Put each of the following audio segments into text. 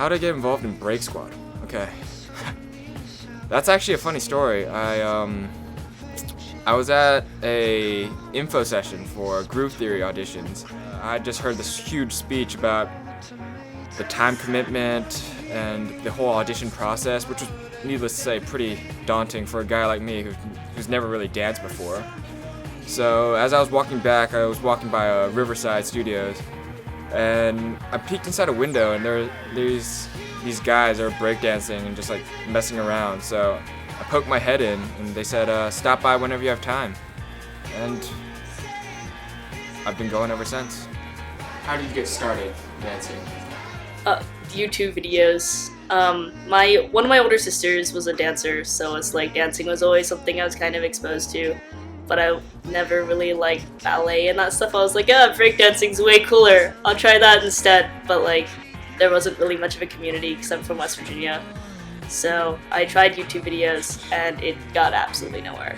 How to get involved in Break Squad? Okay. That's actually a funny story. I was at a info session for group theory auditions. I just heard this huge speech about the time commitment and the whole audition process, which was, needless to say, pretty daunting for a guy like me who's never really danced before. So as I was walking back, I was walking by Riverside Studios, and I peeked inside a window, and there's these guys that are breakdancing and just like messing around. So I poked my head in, and they said, stop by whenever you have time. And I've been going ever since. How did you get started dancing? YouTube videos. One of my older sisters was a dancer, so it's like dancing was always something I was kind of exposed to. But I never really liked ballet and that stuff. I was like, breakdancing's way cooler. I'll try that instead. But like, there wasn't really much of a community because I'm from West Virginia. So I tried YouTube videos and it got absolutely nowhere.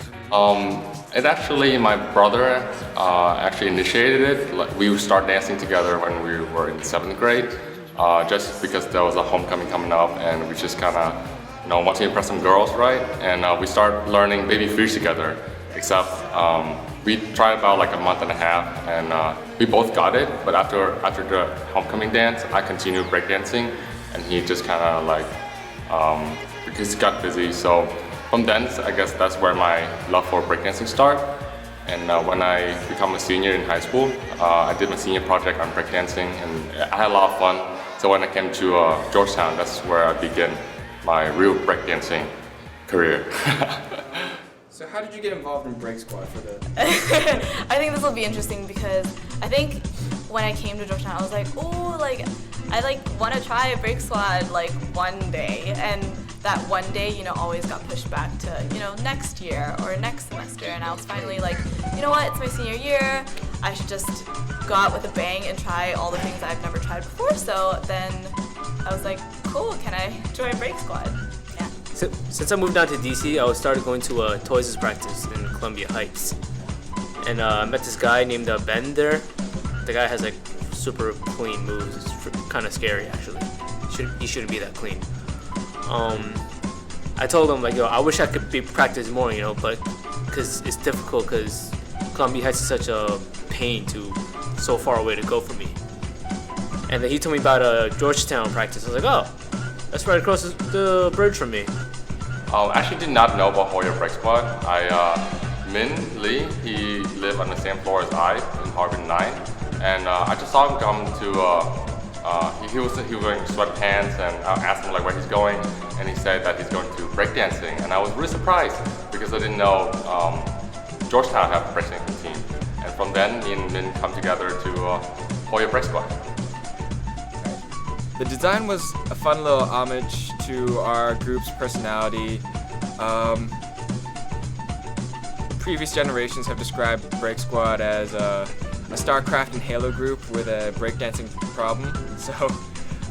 It actually, my brother actually initiated it. Like, we would start dancing together when we were in 7th grade, just because there was a homecoming coming up, and we just kind of, want to impress some girls, right? And we started learning Baby Freeze together. Except we tried about like a month and a half, and we both got it. But after the homecoming dance, I continued breakdancing, and he just kind of like because he got busy. So from then, I guess that's where my love for breakdancing started. And when I become a senior in high school, I did my senior project on breakdancing, and I had a lot of fun. So when I came to Georgetown, that's where I began my real breakdancing career. So how did you get involved in Break Squad for the... I think this will be interesting because I think when I came to Georgetown, I was like, oh, like, I want to try a Break Squad like one day. And that one day, always got pushed back to, next year or next semester. And I was finally like, you know what, it's my senior year. I should just go out with a bang and try all the things I've never tried before. So then I was like, cool, can I join Break Squad? Yeah. Since I moved down to DC, I started going to a Toys' practice in Columbia Heights. And I met this guy named Ben there. The guy has like super clean moves. It's kind of scary actually. He shouldn't be that clean. I told him like, I wish I could practice more, but because it's difficult because Columbia Heights is such a pain so far away to go for me. And then he told me about a Georgetown practice. I was like, oh, that's right across the bridge from me. I actually did not know about Hoya Break Squad. Min Lee, he lived on the same floor as I in Harvard 9. And I just saw him come to, he was wearing sweatpants, and I asked him like where he's going, and he said that he's going to breakdancing. And I was really surprised because I didn't know Georgetown had a breakdancing team. And from then, me and Min come together to Hoya Break Squad. The design was a fun little homage to our group's personality. Previous generations have described Break Squad as a StarCraft and Halo group with a breakdancing problem. So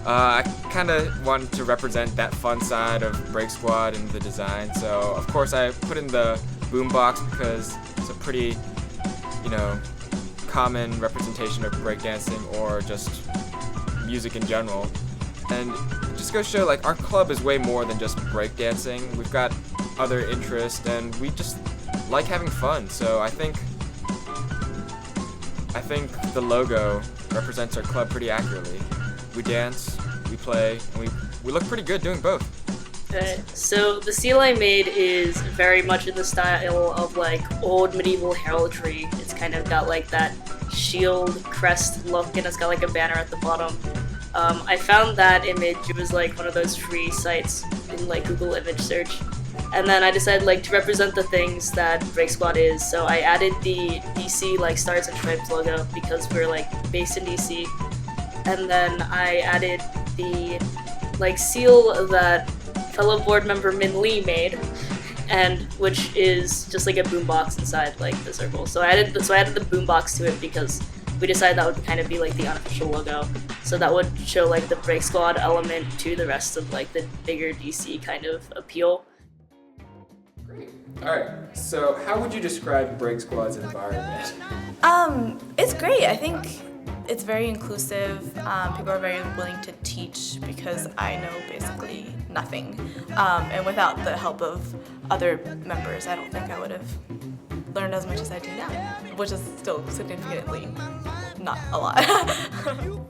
I kind of wanted to represent that fun side of Break Squad in the design. So of course I put in the boombox because it's a pretty, common representation of breakdancing or just music in general. And it just goes to show like our club is way more than just breakdancing. We've got other interests and we just like having fun. So I think the logo represents our club pretty accurately. We dance, we play, and we look pretty good doing both. So the seal I made is very much in the style of like old medieval heraldry. It's kind of got like that shield crest look, and it's got like a banner at the bottom. I found that image. It was like one of those free sites in like Google image search. And then I decided like to represent the things that Break Squad is. So I added the DC like Stars and Stripes logo because we're like based in DC. And then I added the like seal that fellow board member Min Lee made, and which is just like a boombox inside like the circle. So I added the boombox to it because we decided that would kind of be like the unofficial logo. So that would show like the Break Squad element to the rest of like the bigger DC kind of appeal. Great. Alright, so how would you describe Break Squad's environment? It's great. I think it's very inclusive. People are very willing to teach because I know basically nothing. And without the help of other members, I don't think I would have learned as much as I do now, which is still significantly not a lot.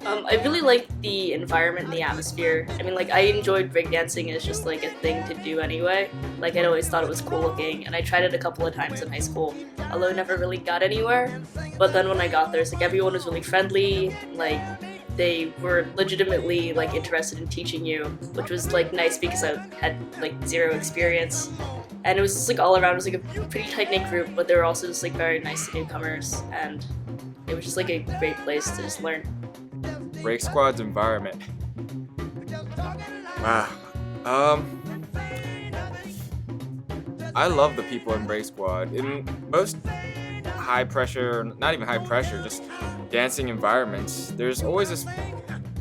I really like the environment and the atmosphere. I mean, like, I enjoyed breakdancing as just like a thing to do anyway. Like, I'd always thought it was cool looking, and I tried it a couple of times in high school, although I never really got anywhere. But then when I got there, it's like everyone was really friendly, like they were legitimately like interested in teaching you, which was like nice because I had like zero experience. And it was just like all around, it was like a pretty tight-knit group, but they were also just like very nice to newcomers, and it was just like a great place to just learn. Break Squad's environment. Wow. I love the people in Break Squad. In most high pressure, not even high pressure, just dancing environments, there's always this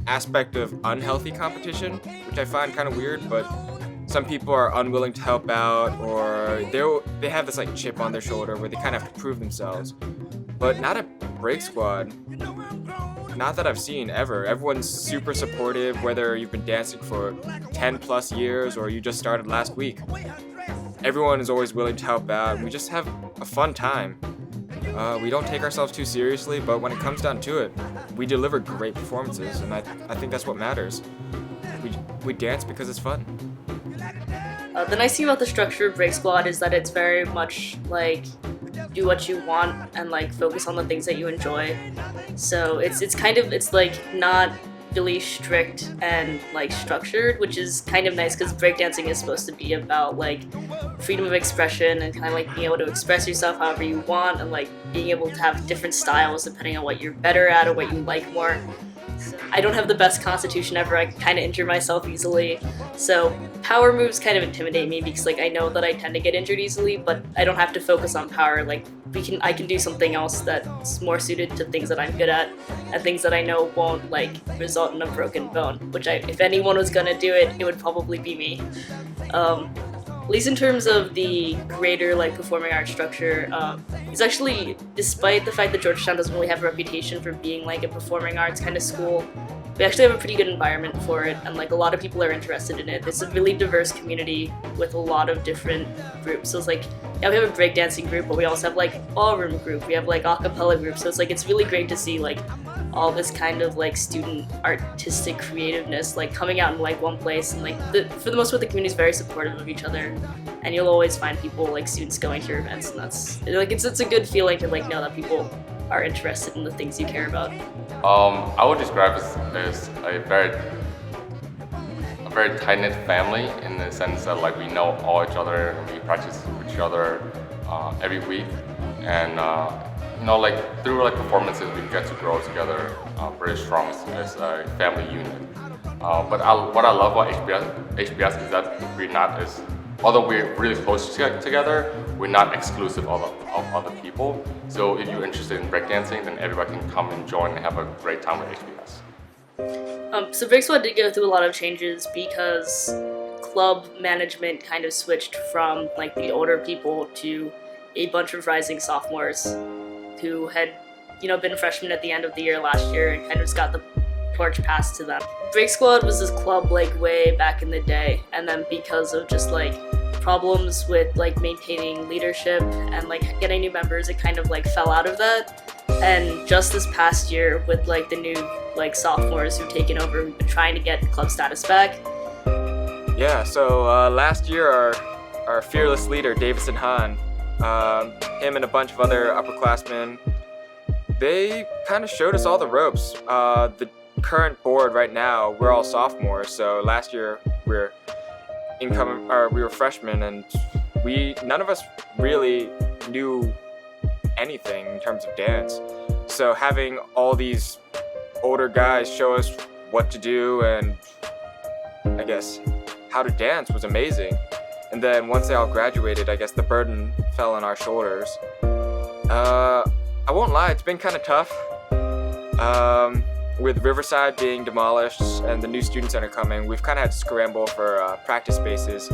aspect of unhealthy competition, which I find kind of weird, but some people are unwilling to help out, or they have this like chip on their shoulder where they kind of have to prove themselves. But not at Break Squad. Not that I've seen ever. Everyone's super supportive, whether you've been dancing for 10 plus years or you just started last week. Everyone is always willing to help out, and we just have a fun time. We don't take ourselves too seriously, but when it comes down to it, we deliver great performances, and I think that's what matters. We dance because it's fun. The nice thing about the structure of Break Squad is that it's very much like do what you want and like focus on the things that you enjoy. So it's like not really strict and like structured, which is kind of nice because breakdancing is supposed to be about like freedom of expression and kind of like being able to express yourself however you want and like being able to have different styles depending on what you're better at or what you like more. I don't have the best constitution ever. I kind of injure myself easily. So power moves kind of intimidate me because like I know that I tend to get injured easily, but I don't have to focus on power. Like I can do something else that's more suited to things that I'm good at and things that I know won't like result in a broken bone, which if anyone was gonna do it, it would probably be me. At least in terms of the greater like performing arts structure, it's actually, despite the fact that Georgetown doesn't really have a reputation for being like a performing arts kind of school, we actually have a pretty good environment for it, and like a lot of people are interested in it. It's a really diverse community with a lot of different groups. So it's like, yeah, we have a breakdancing group, but we also have like ballroom group, we have like a cappella group. So it's like, it's really great to see like all this kind of like student artistic creativeness like coming out in like one place, and like for the most part the community is very supportive of each other, and you'll always find people like students going to your events, and that's like it's a good feeling to like know that people are interested in the things you care about. I would describe it as a very tight-knit family in the sense that like we know all each other and we practice with each other every week, and like through like performances we get to grow together very strong as a family unit. But what I love about HBS is that we're not although we're really close together, we're not exclusive of other people. So if you're interested in breakdancing, then everybody can come and join and have a great time with HBS. So Break Squad did go through a lot of changes because club management kind of switched from like the older people to a bunch of rising sophomores who had, been freshmen at the end of the year last year and kind of just got the torch passed to them. Break Squad was this club like way back in the day, and then because of just like problems with like maintaining leadership and like getting new members, it kind of like fell out of that. And just this past year with like the new like sophomores who've taken over, we've been trying to get club status back. Yeah, so last year our fearless leader, Davison Hahn, him and a bunch of other upperclassmen, they kind of showed us all the ropes. The current board right now, we're all sophomores, so last year we were freshmen, and none of us really knew anything in terms of dance. So having all these older guys show us what to do and I guess how to dance was amazing. And then once they all graduated, I guess the burden fell on our shoulders. I won't lie, it's been kind of tough. With Riverside being demolished and the new student center coming, we've kind of had to scramble for practice spaces,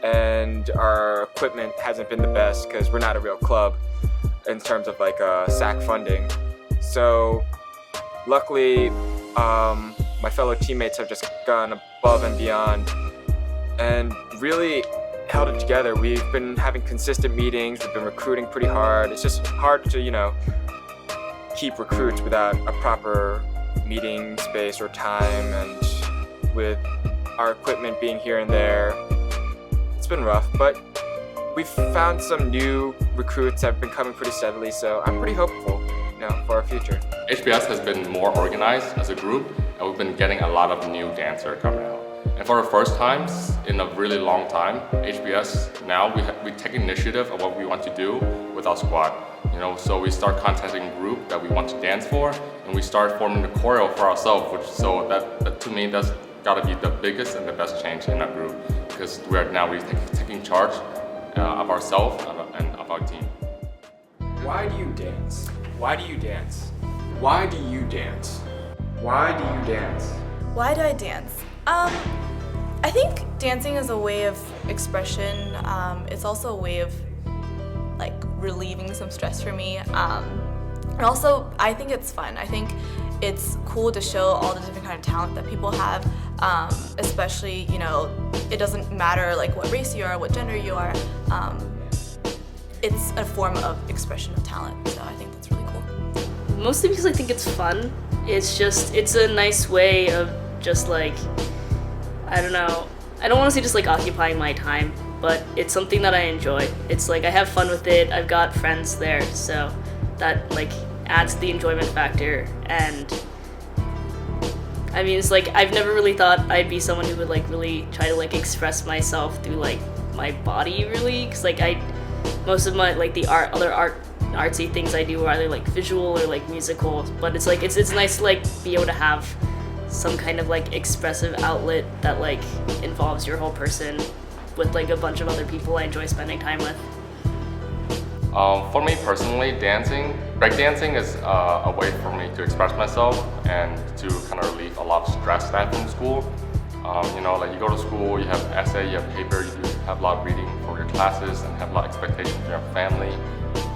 and our equipment hasn't been the best because we're not a real club in terms of like SAC funding. So luckily, my fellow teammates have just gone above and beyond and really held it together. We've been having consistent meetings, we've been recruiting pretty hard. It's just hard to, keep recruits without a proper meeting space or time, and with our equipment being here and there, it's been rough, but we've found some new recruits that have been coming pretty steadily, so I'm pretty hopeful, for our future. HBS has been more organized as a group, and we've been getting a lot of new dancers coming out. And for the first times in a really long time, HBS now we take initiative of what we want to do with our squad. So we start contacting a group that we want to dance for, and we start forming the choreo for ourselves. So that to me, that's got to be the biggest and the best change in our group, because we're taking charge of ourselves and of our team. Why do you dance? Why do you dance? Why do you dance? Why do you dance? Why do I dance? I think dancing is a way of expression. It's also a way of relieving some stress for me. And also, I think it's fun. I think it's cool to show all the different kind of talent that people have. Especially, it doesn't matter what race you are, what gender you are. It's a form of expression of talent. So I think that's really cool. Mostly because I think it's fun. It's a nice way of just I don't know. I don't want to say just occupying my time, but it's something that I enjoy. It's I have fun with it. I've got friends there, so that adds to the enjoyment factor. And I mean, it's I've never really thought I'd be someone who would really try to express myself through my body, really, because most of my other artsy things I do are either visual or musical, but it's it's nice to be able to have some kind of expressive outlet that involves your whole person with a bunch of other people I enjoy spending time with. For me personally, breakdancing is a way for me to express myself and to kind of relieve a lot of stress that I have from school. You go to school, you have essay, you have paper, you have a lot of reading for your classes and have a lot of expectations from your family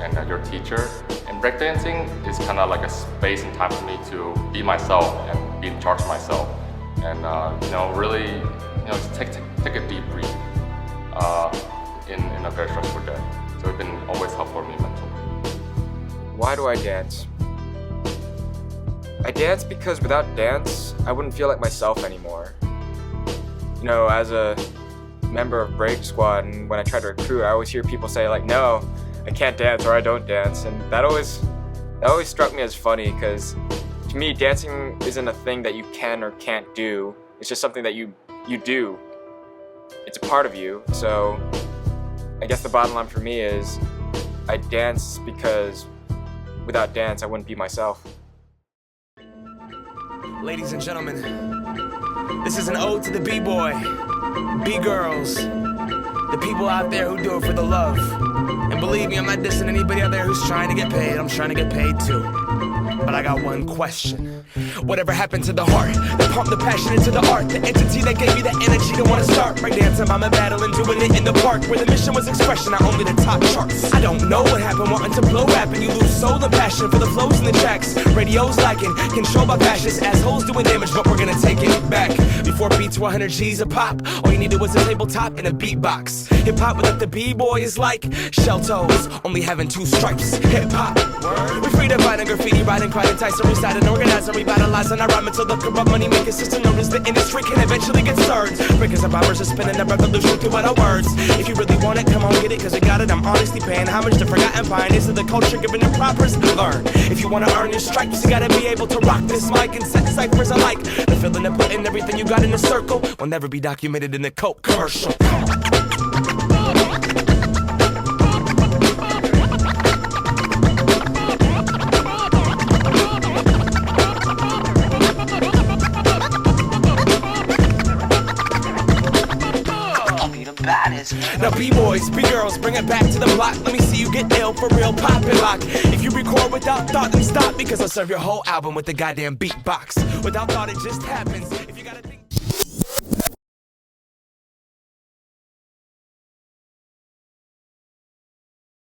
and your teacher. And breakdancing is kind of a space and time for me to be myself and be in charge of myself. And really, just take a deep breath in a very stressful day. So it's been always helpful for me mentally. Why do I dance? I dance because without dance, I wouldn't feel like myself anymore. As a member of Break Squad, and when I try to recruit, I always hear people say no, I can't dance or I don't dance, and that always struck me as funny, because to me, dancing isn't a thing that you can or can't do. It's just something that you do. It's a part of you. So I guess the bottom line for me is I dance because without dance, I wouldn't be myself. Ladies and gentlemen, this is an ode to the B-boy, B-girls, the people out there who do it for the love. And believe me, I'm not dissing anybody out there who's trying to get paid. I'm trying to get paid too. But I got one question. Whatever happened to the heart that pumped the passion into the art? The entity that gave me the energy to want to start breakdancing, I'm a battle and doing it in the park, where the mission was expression, not only the top charts. I don't know what happened, wanting to blow rap, and you lose soul and passion for the flows and the tracks. Radio's lacking, controlled by fascists, assholes doing damage, but we're gonna take it back. Before beats 100 G's a pop, all you needed was a tabletop and a beatbox. Hip-hop without the B-boy is like shell toes, only having 2 stripes. Hip-hop, we free to fight and graffiti, riding, crying, Tyson, recite and organize and revitalize, and I rhyme until the corrupt money making system known as the industry can eventually get served. Breakers and bombers are spinning a revolution through our words. If you really want it, come on, get it, cause we got it. I'm honestly paying homage to forgotten pioneers of the culture, giving the propers. Learn, if you wanna earn your stripes, you gotta be able to rock this mic and set ciphers alike. The feeling of putting everything you got in a circle will never be documented in a Coke commercial. Now B-boys, B-girls, bring it back to the block. Let me see you get ill for real, pop and lock. If you record without thought, then stop, because I'll serve your whole album with the goddamn beatbox. Without thought, it just happens. If you gotta